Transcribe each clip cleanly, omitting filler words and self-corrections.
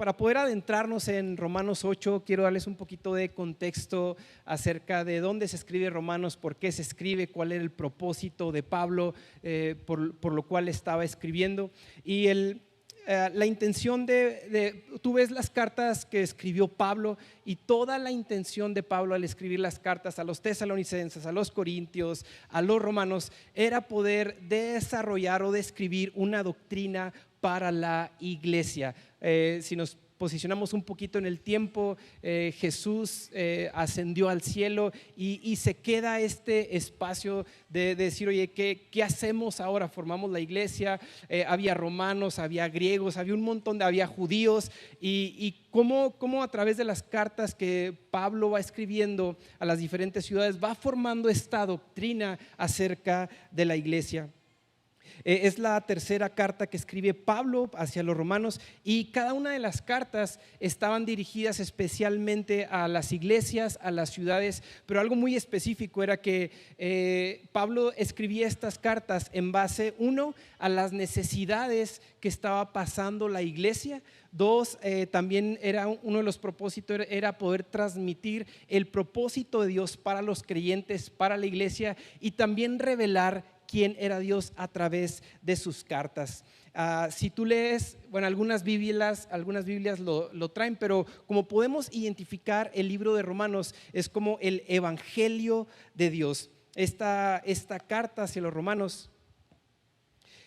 para poder adentrarnos en Romanos 8, quiero darles un poquito de contexto acerca de dónde se escribe Romanos, por qué se escribe, cuál era el propósito de Pablo, por lo cual estaba escribiendo. Y la intención tú ves las cartas que escribió Pablo, y toda la intención de Pablo al escribir las cartas a los tesalonicenses, a los corintios, a los romanos, era poder desarrollar o describir una doctrina para la iglesia. Si nos posicionamos un poquito en el tiempo, Jesús ascendió al cielo y se queda este espacio de decir, oye, ¿qué hacemos ahora? Formamos la iglesia, había romanos, había griegos, había un montón había judíos, y cómo a través de las cartas que Pablo va escribiendo a las diferentes ciudades va formando esta doctrina acerca de la iglesia. Es la tercera carta que escribe Pablo hacia los romanos, y cada una de las cartas estaban dirigidas especialmente a las iglesias, a las ciudades, pero algo muy específico era que Pablo escribía estas cartas en base, uno, a las necesidades que estaba pasando la iglesia. Dos, también era uno de los propósitos era poder transmitir el propósito de Dios para los creyentes, para la iglesia, y también revelar quién era Dios a través de sus cartas. Si tú lees, bueno, algunas Biblias lo traen, pero como podemos identificar, el libro de Romanos es como el evangelio de Dios. Esta carta hacia los romanos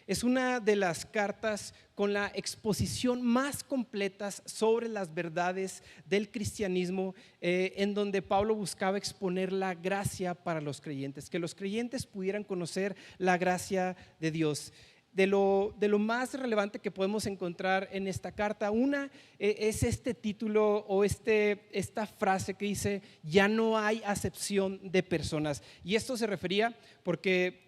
es una de las cartas con la exposición más completas sobre las verdades del cristianismo, en donde Pablo buscaba exponer la gracia para los creyentes, que los creyentes pudieran conocer la gracia de Dios. De lo más relevante que podemos encontrar en esta carta, una es este título o esta frase que dice: ya no hay acepción de personas. Y esto se refería porque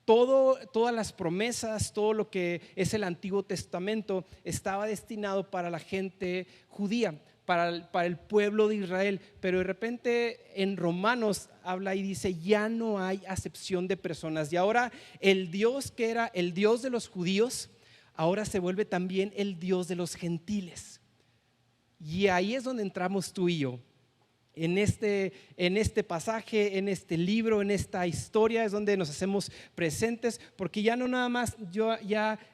todas las promesas, todo lo que es el Antiguo Testamento estaba destinado para la gente judía, para el pueblo de Israel, pero de repente en Romanos habla y dice: ya no hay acepción de personas. Y ahora el Dios que era el Dios de los judíos, ahora se vuelve también el Dios de los gentiles. Y ahí es donde entramos tú y yo. En este pasaje, en este libro, en esta historia es donde nos hacemos presentes, porque ya no nada más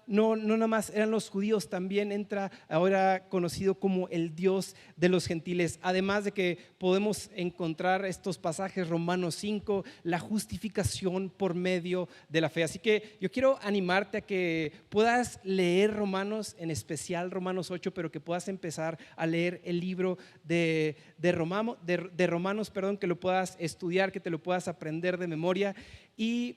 no nada más eran los judíos, también entra ahora conocido como el Dios de los gentiles. Además de que podemos encontrar estos pasajes, Romanos 5, la justificación por medio de la fe. Así que yo quiero animarte a que puedas leer Romanos, en especial Romanos 8, pero que puedas empezar a leer el libro de Romanos, que lo puedas estudiar, que te lo puedas aprender de memoria, y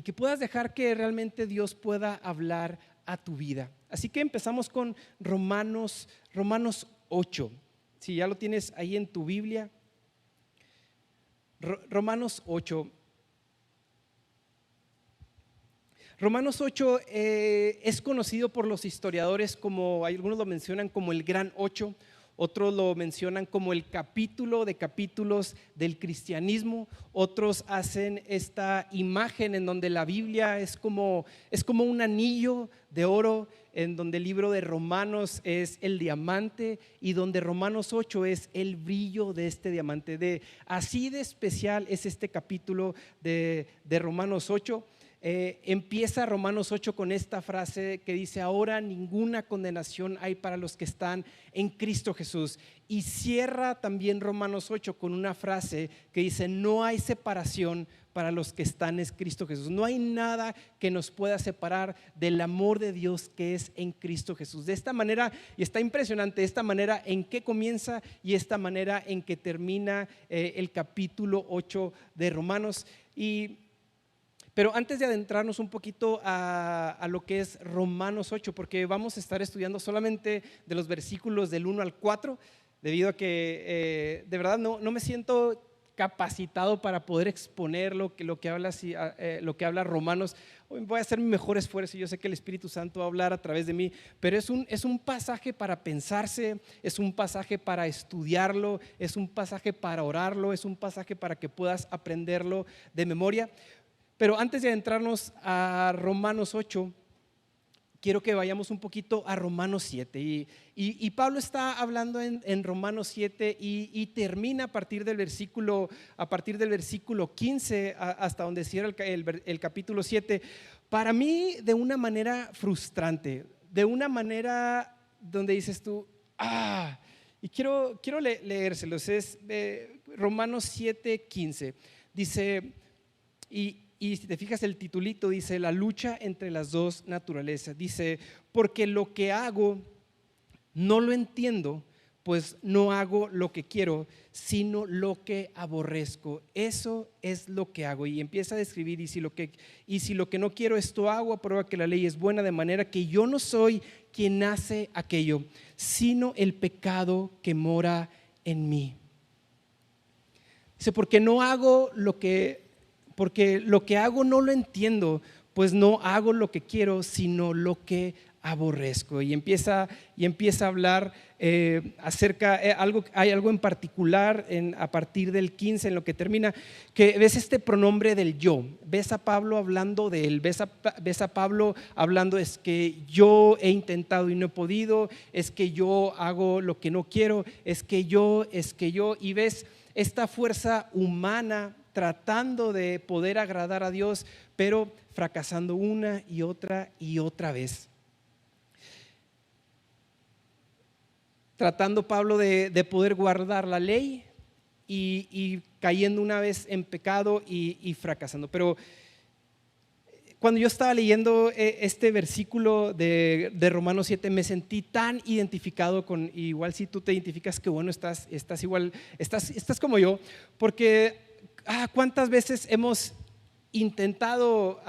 que puedas dejar que realmente Dios pueda hablar a tu vida. Así que empezamos con Romanos 8. Si ya lo tienes ahí en tu Biblia, Romanos 8. Romanos 8 es conocido por los historiadores como, algunos lo mencionan como el Gran 8, otros lo mencionan como el capítulo de capítulos del cristianismo. Otros hacen esta imagen en donde la Biblia es como un anillo de oro, en donde el libro de Romanos es el diamante y donde Romanos 8 es el brillo de este diamante. Así de especial es este capítulo de Romanos 8. Empieza Romanos 8 con esta frase que dice: ahora ninguna condenación hay para los que están en Cristo Jesús. Y cierra también Romanos 8 con una frase que dice: no hay separación para los que están en Cristo Jesús. No hay nada que nos pueda separar del amor de Dios que es en Cristo Jesús. De esta manera, y está impresionante, esta manera en que comienza y esta manera en que termina el capítulo 8 de Romanos. Pero antes de adentrarnos un poquito a lo que es Romanos 8, porque vamos a estar estudiando solamente de los versículos del 1 al 4, debido a que de verdad no me siento capacitado para poder exponer lo que habla Romanos. Voy a hacer mi mejor esfuerzo, y yo sé que el Espíritu Santo va a hablar a través de mí, pero es un pasaje para pensarse, es un pasaje para estudiarlo, es un pasaje para orarlo, es un pasaje para que puedas aprenderlo de memoria. Pero antes de adentrarnos a Romanos 8, quiero que vayamos un poquito a Romanos 7. Y Pablo está hablando en Romanos 7 y termina a partir del versículo 15 hasta donde cierra el capítulo 7. Para mí, de una manera frustrante, de una manera donde dices tú, y quiero leérselos. Es Romanos 7, 15. Dice, y si te fijas el titulito, dice la lucha entre las dos naturalezas. Dice, porque lo que hago no lo entiendo, pues no hago lo que quiero, sino lo que aborrezco. Eso es lo que hago. Y empieza a describir, y si lo que no quiero esto hago, aprueba que la ley es buena, de manera que yo no soy quien hace aquello, sino el pecado que mora en mí. Dice, porque lo que hago no lo entiendo, pues no hago lo que quiero, sino lo que aborrezco. Y empieza a hablar acerca, hay algo en particular a partir del 15 en lo que termina, que ves este pronombre del yo, ves a Pablo hablando de él, ves a Pablo hablando, es que yo he intentado y no he podido, es que yo hago lo que no quiero, es que yo, y ves esta fuerza humana tratando de poder agradar a Dios, pero fracasando una y otra vez. Tratando Pablo de poder guardar la ley y cayendo una vez en pecado y fracasando. Pero cuando yo estaba leyendo este versículo de Romanos 7, me sentí tan identificado con, igual si tú te identificas, que bueno, estás igual, estás como yo, porque ¿cuántas veces hemos intentado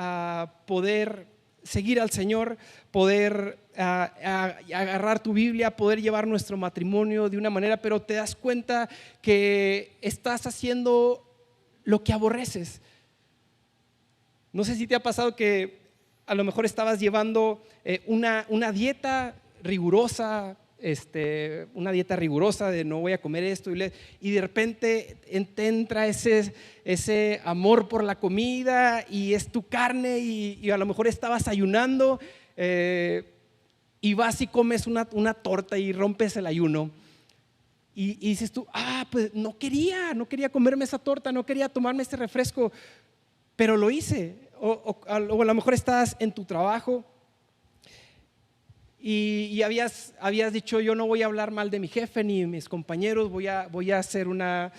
poder seguir al Señor, poder agarrar tu Biblia, poder llevar nuestro matrimonio de una manera, pero te das cuenta que estás haciendo lo que aborreces? No sé si te ha pasado que a lo mejor estabas llevando una dieta rigurosa, una dieta rigurosa de no voy a comer esto, y de repente te entra ese amor por la comida y es tu carne, y a lo mejor estabas ayunando y vas y comes una torta y rompes el ayuno. Y dices tú, pues no quería comerme esa torta, no quería tomarme este refresco, pero lo hice. O a lo mejor estás en tu trabajo y habías dicho, yo no voy a hablar mal de mi jefe ni de mis compañeros, voy a ser una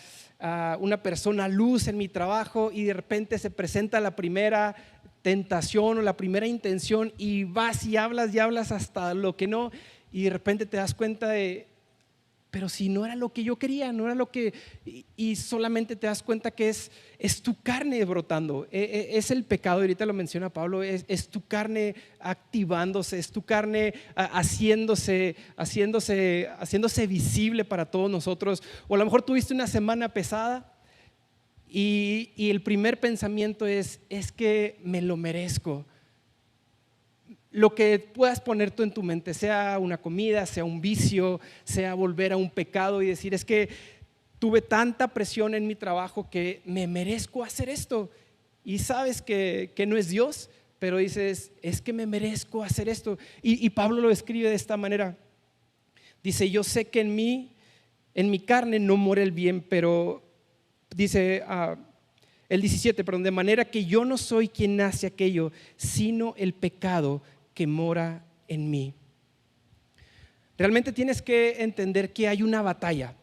persona luz en mi trabajo, y de repente se presenta la primera tentación o la primera intención y vas y hablas hasta lo que no, y de repente te das cuenta de, pero si no era lo que yo quería, no era lo que, y solamente te das cuenta que es tu carne brotando, es el pecado. Ahorita lo menciona Pablo, es tu carne activándose, es tu carne haciéndose visible para todos nosotros. O a lo mejor tuviste una semana pesada y el primer pensamiento es que me lo merezco. Lo que puedas poner tú en tu mente, sea una comida, sea un vicio, sea volver a un pecado y decir, es que tuve tanta presión en mi trabajo que me merezco hacer esto, y sabes que no es Dios, pero dices, es que me merezco hacer esto. Y Pablo lo escribe de esta manera, dice, yo sé que en mi carne no mora el bien, pero dice el 17, perdón, de manera que yo no soy quien hace aquello, sino el pecado que mora en mí. Realmente tienes que entender que hay una batalla.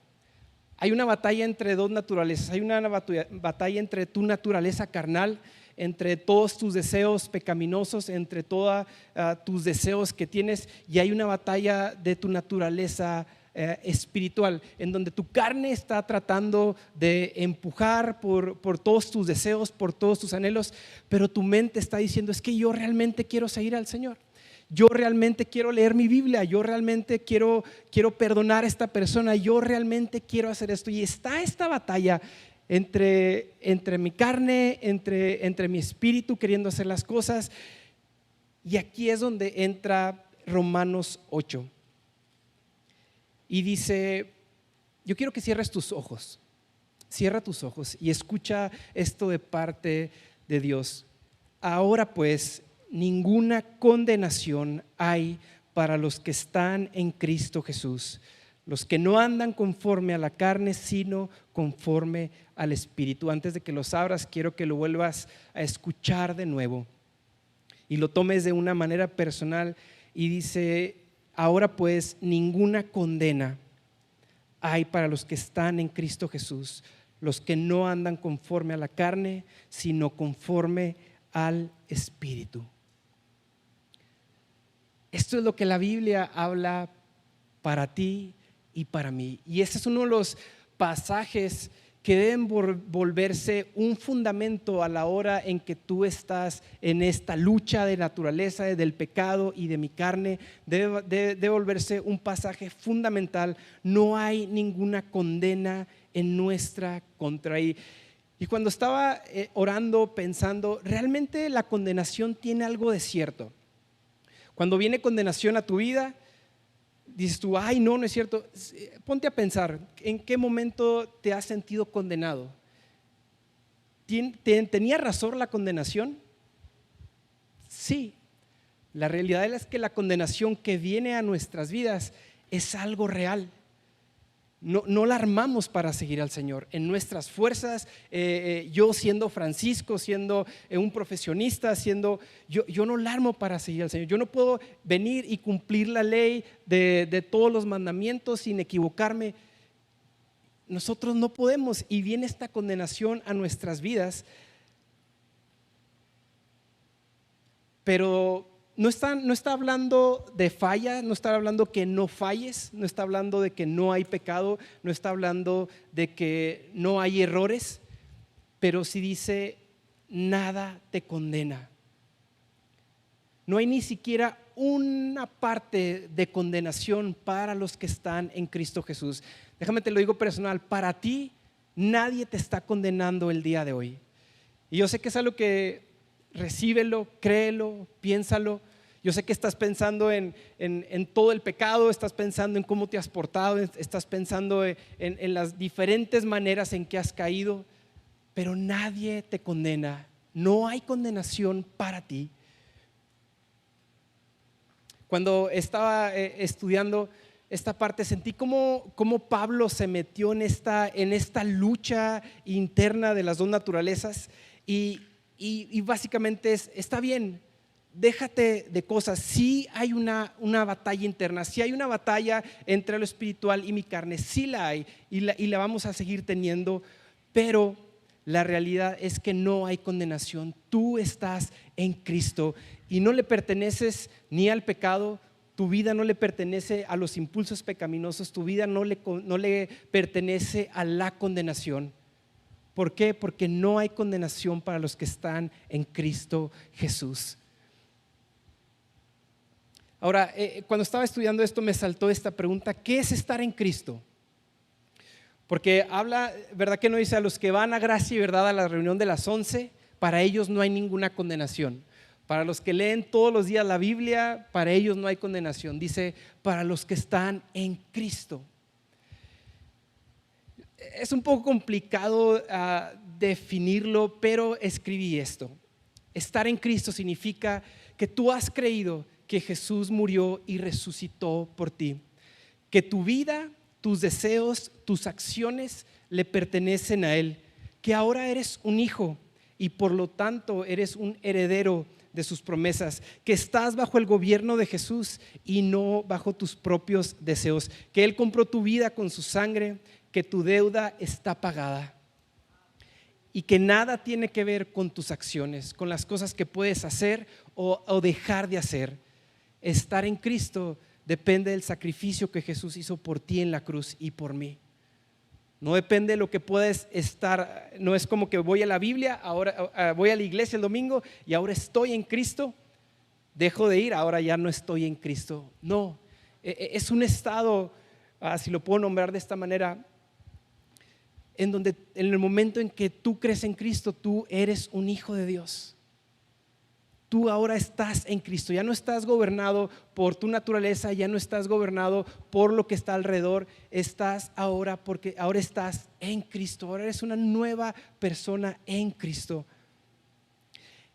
Hay una batalla entre dos naturalezas. Hay una batalla entre tu naturaleza carnal, entre todos tus deseos pecaminosos, entre todos tus deseos que tienes, y hay una batalla de tu naturaleza espiritual, en donde tu carne está tratando de empujar por todos tus deseos, por todos tus anhelos, pero tu mente está diciendo, es que yo realmente quiero seguir al Señor, yo realmente quiero leer mi Biblia, yo realmente quiero perdonar a esta persona, yo realmente quiero hacer esto. Y está esta batalla entre mi carne, entre mi espíritu queriendo hacer las cosas. Y aquí es donde entra Romanos 8 y dice, yo quiero que cierres tus ojos, cierra tus ojos y escucha esto de parte de Dios. Ahora pues, ninguna condenación hay para los que están en Cristo Jesús, los que no andan conforme a la carne, sino conforme al Espíritu. Antes de que los abras, quiero que lo vuelvas a escuchar de nuevo y lo tomes de una manera personal. Y dice: ahora pues ninguna condena hay para los que están en Cristo Jesús, los que no andan conforme a la carne, sino conforme al Espíritu. Esto es lo que la Biblia habla para ti y para mí. Y este es uno de los pasajes que deben volverse un fundamento a la hora en que tú estás en esta lucha de naturaleza, del pecado y de mi carne. Debe volverse un pasaje fundamental. No hay ninguna condena en nuestra contra. Y cuando estaba orando, pensando, realmente la condenación tiene algo de cierto. Cuando viene condenación a tu vida, dices tú: ay, no es cierto. Ponte a pensar, ¿en qué momento te has sentido condenado? ¿Tenía razón la condenación? Sí. La realidad es que la condenación que viene a nuestras vidas es algo real. No la armamos para seguir al Señor en nuestras fuerzas. Yo siendo Francisco, siendo un profesionista, yo no la armo para seguir al Señor. Yo no puedo venir y cumplir la ley de todos los mandamientos sin equivocarme. Nosotros no podemos, y viene esta condenación a nuestras vidas. Pero no está hablando de falla, no está hablando que no falles, no está hablando de que no hay pecado, no está hablando de que no hay errores, pero sí dice: nada te condena. No hay ni siquiera una parte de condenación para los que están en Cristo Jesús. Déjame te lo digo personal, para ti nadie te está condenando el día de hoy. Y yo sé que es algo que recíbelo, créelo, piénsalo. Yo sé que estás pensando en todo el pecado, estás pensando en cómo te has portado, estás pensando en las diferentes maneras en que has caído, pero nadie te condena. No hay condenación para ti. Cuando estaba estudiando esta parte, sentí cómo Pablo se metió en esta lucha interna de las dos naturalezas. Y básicamente está bien, déjate de cosas. Sí hay una batalla interna, sí hay una batalla entre lo espiritual y mi carne, sí la hay, y la vamos a seguir teniendo, pero la realidad es que no hay condenación. Tú estás en Cristo y no le perteneces ni al pecado. Tu vida no le pertenece a los impulsos pecaminosos, tu vida no le pertenece a la condenación. ¿Por qué? Porque no hay condenación para los que están en Cristo Jesús. Ahora, cuando estaba estudiando esto me saltó esta pregunta: ¿qué es estar en Cristo? Porque habla, ¿verdad que no dice? A los que van a gracia y verdad a la reunión de las 11, para ellos no hay ninguna condenación. Para los que leen todos los días la Biblia, para ellos no hay condenación. Dice: para los que están en Cristo. Es un poco complicado definirlo, pero escribí esto. Estar en Cristo significa que tú has creído que Jesús murió y resucitó por ti, que tu vida, tus deseos, tus acciones le pertenecen a Él, que ahora eres un hijo y por lo tanto eres un heredero de sus promesas, que estás bajo el gobierno de Jesús y no bajo tus propios deseos, que Él compró tu vida con su sangre, que tu deuda está pagada y que nada tiene que ver con tus acciones, con las cosas que puedes hacer o dejar de hacer. Estar en Cristo depende del sacrificio que Jesús hizo por ti en la cruz y por mí. No depende de lo que puedes estar. No es como que voy a la Biblia, ahora voy a la iglesia el domingo y ahora estoy en Cristo, dejo de ir, ahora ya no estoy en Cristo. No, es un estado, si lo puedo nombrar de esta manera, en donde en el momento en que tú crees en Cristo, tú eres un hijo de Dios. Tú ahora estás en Cristo, ya no estás gobernado por tu naturaleza, ya no estás gobernado por lo que está alrededor, estás ahora porque ahora estás en Cristo, ahora eres una nueva persona en Cristo.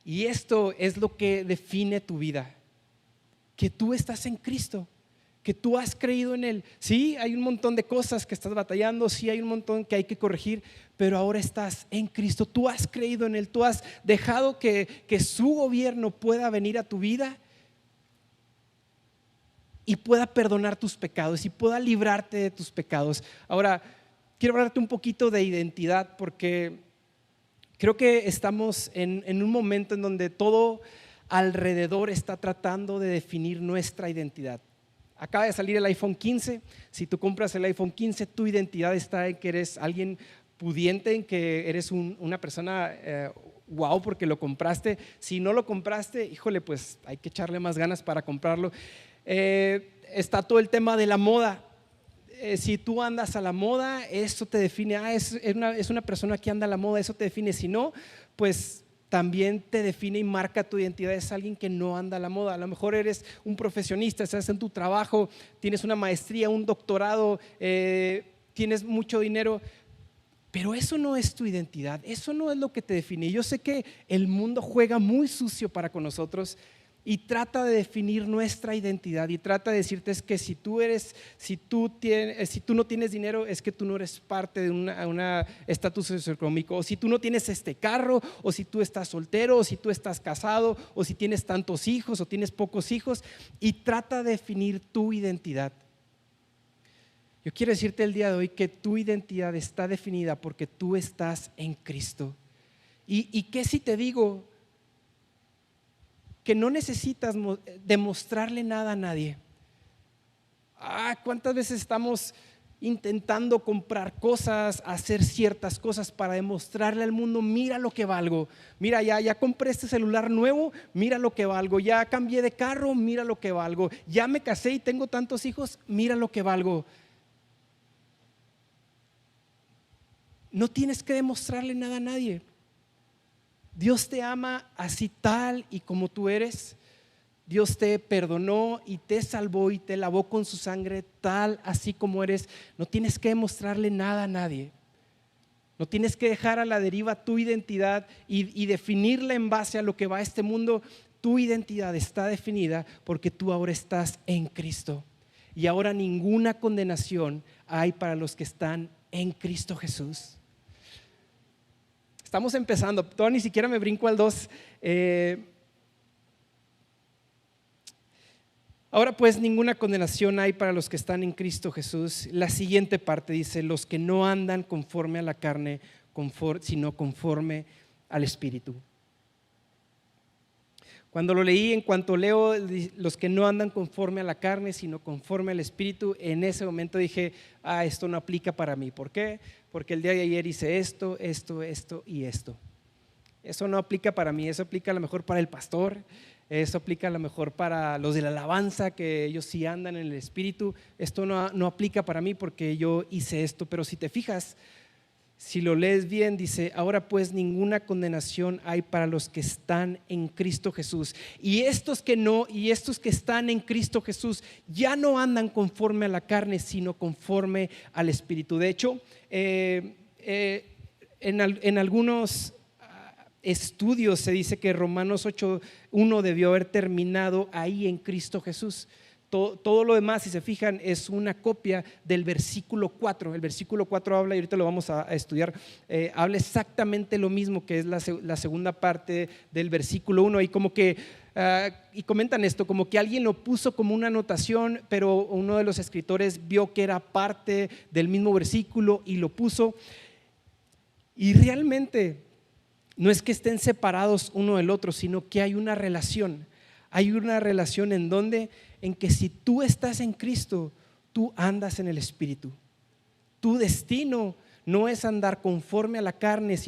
Y esto es lo que define tu vida, que tú estás en Cristo, que tú has creído en Él. Sí, hay un montón de cosas que estás batallando, sí hay un montón que hay que corregir, pero ahora estás en Cristo, tú has creído en Él, tú has dejado que su gobierno pueda venir a tu vida y pueda perdonar tus pecados y pueda librarte de tus pecados. Ahora, quiero hablarte un poquito de identidad, porque creo que estamos en un momento en donde todo alrededor está tratando de definir nuestra identidad. Acaba de salir el iPhone 15. Si tú compras el iPhone 15, tu identidad está en que eres alguien pudiente, en que eres una persona wow porque lo compraste. Si no lo compraste, híjole, pues hay que echarle más ganas para comprarlo. Está todo el tema de la moda. Si tú andas a la moda, eso te define. Es una persona que anda a la moda, eso te define. Si no, pues también te define y marca tu identidad. Es alguien que no anda a la moda. A lo mejor eres un profesionista, estás en tu trabajo, tienes una maestría, un doctorado, tienes mucho dinero, pero eso no es tu identidad, eso no es lo que te define. Yo sé que el mundo juega muy sucio para con nosotros y trata de definir nuestra identidad y trata de decirte es que si tú no tienes dinero, es que tú no eres parte de una estatus socioeconómico, o si tú no tienes este carro, o si tú estás soltero, o si tú estás casado, o si tienes tantos hijos o tienes pocos hijos, y trata de definir tu identidad. Yo quiero decirte el día de hoy que tu identidad está definida porque tú estás en Cristo. ¿Y qué si te digo que no necesitas demostrarle nada a nadie? ¿Cuántas veces estamos intentando comprar cosas, hacer ciertas cosas para demostrarle al mundo, mira lo que valgo, mira ya compré este celular nuevo, mira lo que valgo, ya cambié de carro, mira lo que valgo, ya me casé y tengo tantos hijos, mira lo que valgo? No tienes que demostrarle nada a nadie. Dios te ama así tal y como tú eres. Dios te perdonó y te salvó y te lavó con su sangre tal así como eres. No tienes que demostrarle nada a nadie. No tienes que dejar a la deriva tu identidad y definirla en base a lo que va a este mundo. Tu identidad está definida porque tú ahora estás en Cristo. Y ahora ninguna condenación hay para los que están en Cristo Jesús. Estamos empezando, todavía ni siquiera me brinco al 2. Ahora pues ninguna condenación hay para los que están en Cristo Jesús. La siguiente parte dice, los que no andan conforme a la carne, sino conforme al Espíritu. Cuando lo leí, en cuanto leo los que no andan conforme a la carne, sino conforme al Espíritu, en ese momento dije, esto no aplica para mí. ¿Por qué? Porque el día de ayer hice esto y esto. Eso no aplica para mí, eso aplica a lo mejor para el pastor, eso aplica a lo mejor para los de la alabanza, que ellos sí andan en el Espíritu. Esto no aplica para mí porque yo hice esto. Pero si te fijas, si lo lees bien, dice, ahora pues ninguna condenación hay para los que están en Cristo Jesús. Y estos que están en Cristo Jesús ya no andan conforme a la carne, sino conforme al Espíritu. De hecho, en algunos estudios se dice que Romanos 8:1 debió haber terminado ahí en Cristo Jesús. Todo lo demás, si se fijan, es una copia del versículo 4. El versículo 4 habla, y ahorita lo vamos a estudiar, habla exactamente lo mismo, que es la segunda parte del versículo 1. Y como que, y comentan esto, como que alguien lo puso como una anotación, pero uno de los escritores vio que era parte del mismo versículo y lo puso. Y realmente no es que estén separados uno del otro, sino que hay una relación. Hay una relación en que si tú estás en Cristo, tú andas en el Espíritu. Tu destino no es andar conforme a la carne,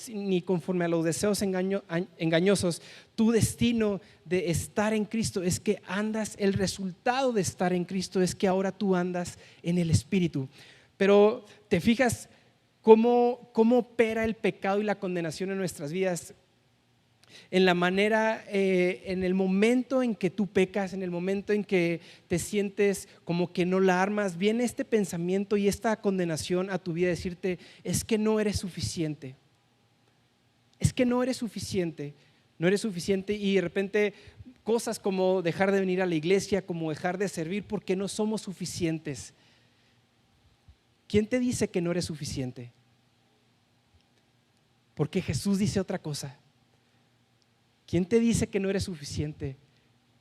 ni conforme a los deseos engañosos. Tu destino de estar en Cristo es que andas, el resultado de estar en Cristo es que ahora tú andas en el Espíritu. Pero te fijas cómo opera el pecado y la condenación en nuestras vidas. En la manera, en el momento en que tú pecas, en el momento en que te sientes como que no la armas, viene este pensamiento y esta condenación a tu vida, decirte, es que no eres suficiente. Es que no eres suficiente. no eres suficiente, y de repente cosas como dejar de venir a la iglesia, como dejar de servir porque no somos suficientes. ¿Quién te dice que no eres suficiente? Porque Jesús dice otra cosa. ¿Quién te dice que no eres suficiente?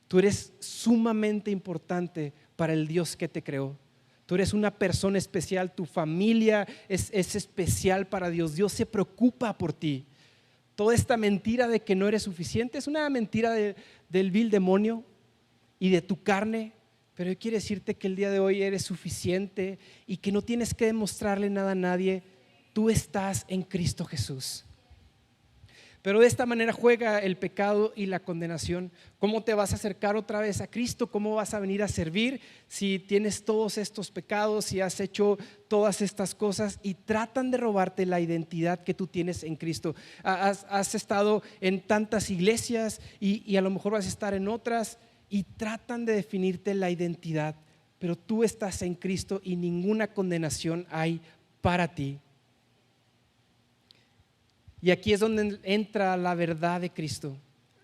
Tú eres sumamente importante para el Dios que te creó. Tú eres una persona especial, tu familia es especial para Dios. Dios se preocupa por ti. Toda esta mentira de que no eres suficiente es una mentira del vil demonio y de tu carne. Pero yo quiero decirte que el día de hoy eres suficiente y que no tienes que demostrarle nada a nadie. Tú estás en Cristo Jesús. Pero de esta manera juega el pecado y la condenación. ¿Cómo te vas a acercar otra vez a Cristo? ¿Cómo vas a venir a servir si tienes todos estos pecados, si has hecho todas estas cosas y tratan de robarte la identidad que tú tienes en Cristo? Has estado en tantas iglesias y a lo mejor vas a estar en otras y tratan de definirte la identidad, pero tú estás en Cristo y ninguna condenación hay para ti. Y aquí es donde entra la verdad de Cristo.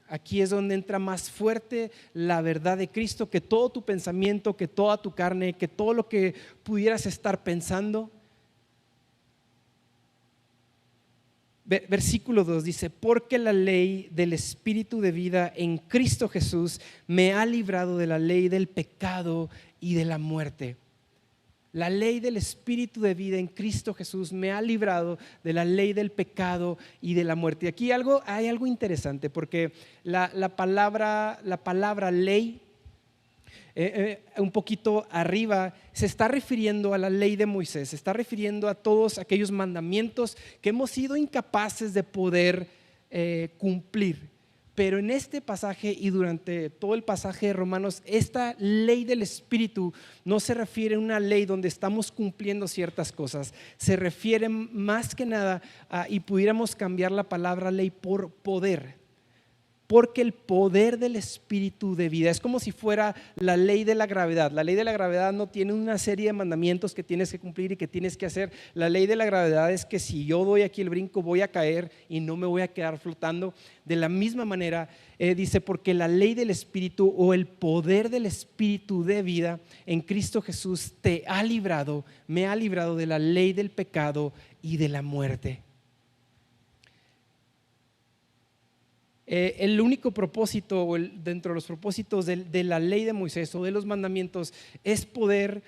Aquí es donde entra más fuerte la verdad de Cristo que todo tu pensamiento, que toda tu carne, que todo lo que pudieras estar pensando. Versículo 2 dice: porque la ley del Espíritu de vida en Cristo Jesús me ha librado de la ley del pecado y de la muerte. La ley del Espíritu de vida en Cristo Jesús me ha librado de la ley del pecado y de la muerte. Y aquí hay algo interesante, porque la palabra ley, un poquito arriba, se está refiriendo a la ley de Moisés, se está refiriendo a todos aquellos mandamientos que hemos sido incapaces de poder cumplir. Pero en este pasaje y durante todo el pasaje de Romanos, esta ley del Espíritu no se refiere a una ley donde estamos cumpliendo ciertas cosas. Se refiere más que nada y pudiéramos cambiar la palabra ley por poder. Porque el poder del Espíritu de vida es como si fuera la ley de la gravedad. La ley de la gravedad no tiene una serie de mandamientos que tienes que cumplir y que tienes que hacer. La ley de la gravedad es que si yo doy aquí el brinco voy a caer y no me voy a quedar flotando. De la misma manera dice: porque la ley del Espíritu o el poder del Espíritu de vida en Cristo Jesús te ha librado, me ha librado de la ley del pecado y de la muerte. El único propósito dentro de los propósitos de la ley de Moisés o de los mandamientos es poder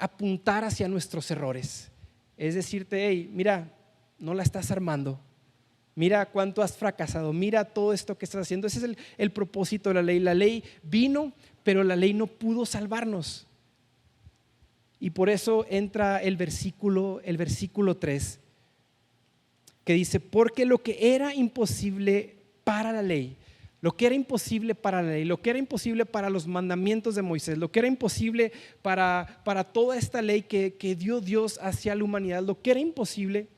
apuntar hacia nuestros errores. Es decirte: hey, mira, no la estás armando. Mira cuánto has fracasado. Mira todo esto que estás haciendo. Ese es el propósito de la ley. La ley vino, pero la ley no pudo salvarnos. Y por eso entra el versículo 3, que dice: porque lo que era imposible para la ley, lo que era imposible para la ley, lo que era imposible para los mandamientos de Moisés, lo que era imposible para toda esta ley que dio Dios hacia la humanidad, lo que era imposible.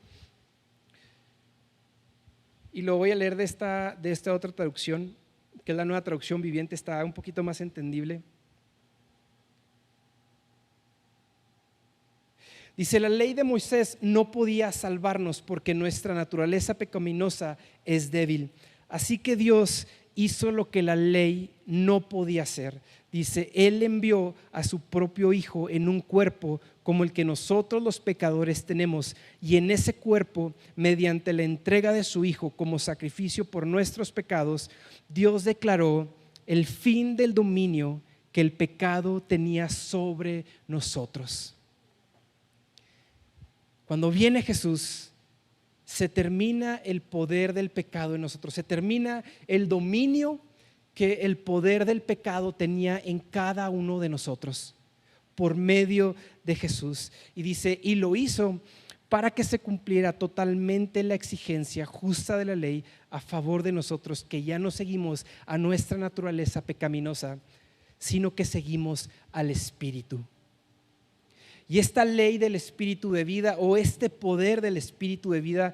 Y lo voy a leer de esta otra traducción, que es la Nueva Traducción Viviente, está un poquito más entendible. Dice: la ley de Moisés no podía salvarnos porque nuestra naturaleza pecaminosa es débil. Así que Dios hizo lo que la ley no podía hacer. Dice: Él envió a su propio Hijo en un cuerpo como el que nosotros los pecadores tenemos, y en ese cuerpo, mediante la entrega de su Hijo como sacrificio por nuestros pecados, Dios declaró el fin del dominio que el pecado tenía sobre nosotros. Cuando viene Jesús, se termina el poder del pecado en nosotros, se termina el dominio que el poder del pecado tenía en cada uno de nosotros por medio de Jesús. Y dice: y lo hizo para que se cumpliera totalmente la exigencia justa de la ley a favor de nosotros, que ya no seguimos a nuestra naturaleza pecaminosa, sino que seguimos al Espíritu. Y esta ley del Espíritu de vida, o este poder del Espíritu de vida,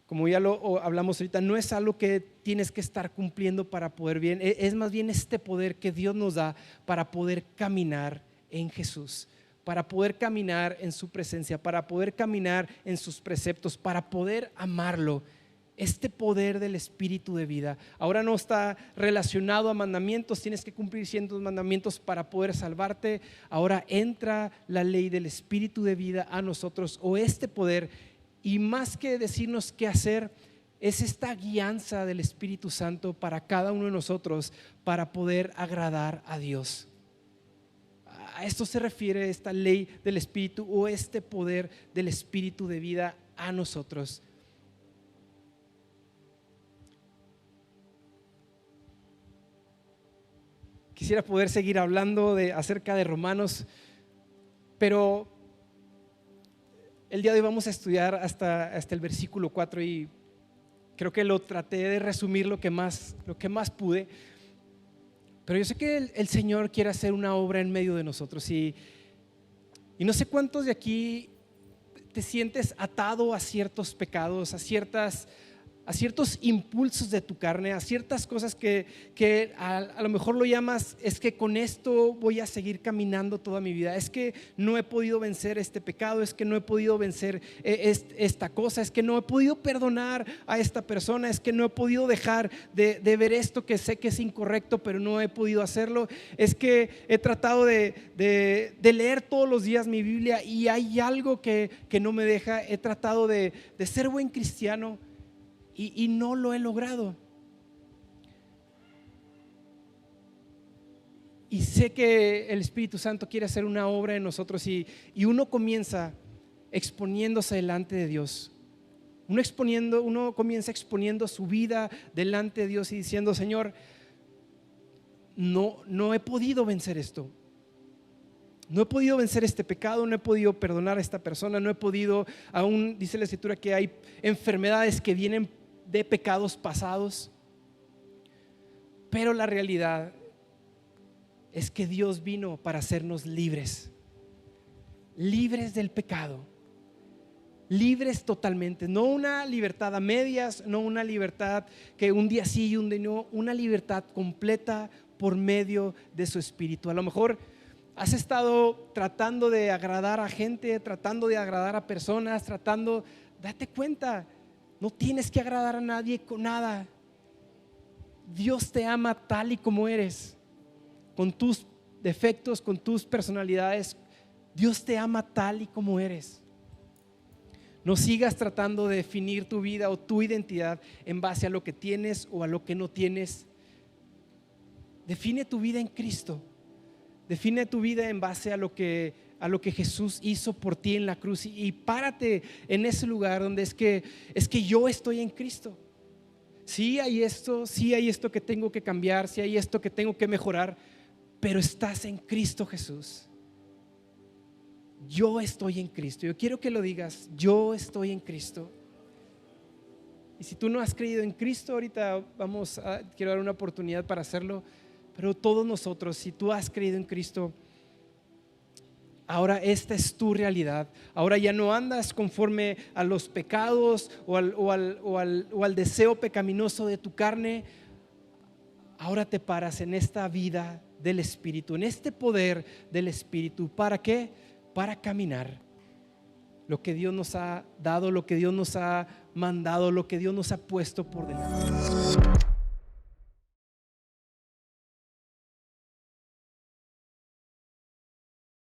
como ya lo hablamos ahorita, no es algo que tienes que estar cumpliendo para poder bien. Es más bien este poder que Dios nos da para poder caminar en Jesús, para poder caminar en su presencia, para poder caminar en sus preceptos, para poder amarlo este poder del Espíritu de vida. Ahora no está relacionado a mandamientos, tienes que cumplir ciertos mandamientos para poder salvarte. Ahora entra la ley del Espíritu de vida a nosotros, o este poder, y más que decirnos qué hacer, es esta guianza del Espíritu Santo para cada uno de nosotros para poder agradar a Dios. A esto se refiere esta ley del Espíritu, o este poder del Espíritu de vida a nosotros. Quisiera poder seguir hablando acerca de Romanos, pero el día de hoy vamos a estudiar hasta el versículo 4 y creo que lo traté de resumir lo que más pude. Pero yo sé que el Señor quiere hacer una obra en medio de nosotros y no sé cuántos de aquí te sientes atado a ciertos pecados, a ciertos impulsos de tu carne, a ciertas cosas que a lo mejor lo llamas, es que con esto voy a seguir caminando toda mi vida, es que no he podido vencer este pecado, es que no he podido vencer esta cosa, es que no he podido perdonar a esta persona, es que no he podido dejar de ver esto que sé que es incorrecto, pero no he podido hacerlo, es que he tratado de leer todos los días mi Biblia y hay algo que no me deja, he tratado de ser buen cristiano y no lo he logrado. Y sé que el Espíritu Santo quiere hacer una obra en nosotros y uno comienza exponiéndose delante de Dios. Uno comienza exponiendo su vida delante de Dios y diciendo: Señor, no he podido vencer esto. No he podido vencer este pecado, no he podido perdonar a esta persona, no he podido, aún dice la Escritura que hay enfermedades que vienen de pecados pasados, pero la realidad es que Dios vino para hacernos libres del pecado, libres totalmente, no una libertad a medias, no una libertad que un día sí y un día no, una libertad completa por medio de su Espíritu. A lo mejor has estado tratando de agradar a gente, tratando de agradar a personas, date cuenta, no tienes que agradar a nadie con nada. Dios te ama tal y como eres, con tus defectos, con tus personalidades. Dios te ama tal y como eres. No sigas tratando de definir tu vida o tu identidad en base a lo que tienes o a lo que no tienes. Define tu vida en Cristo. Define tu vida en base a lo que Jesús hizo por ti en la cruz y párate en ese lugar donde es que yo estoy en Cristo. Sí hay esto que tengo que cambiar, sí hay esto que tengo que mejorar, pero estás en Cristo Jesús. Yo estoy en Cristo. Yo quiero que lo digas: yo estoy en Cristo. Y si tú no has creído en Cristo, ahorita quiero dar una oportunidad para hacerlo. Pero todos nosotros, si tú has creído en Cristo, ahora esta es tu realidad. Ahora ya no andas conforme a los pecados o al deseo pecaminoso de tu carne. Ahora te paras en esta vida del Espíritu, en este poder del Espíritu. ¿Para qué? Para caminar lo que Dios nos ha dado, lo que Dios nos ha mandado, lo que Dios nos ha puesto por delante.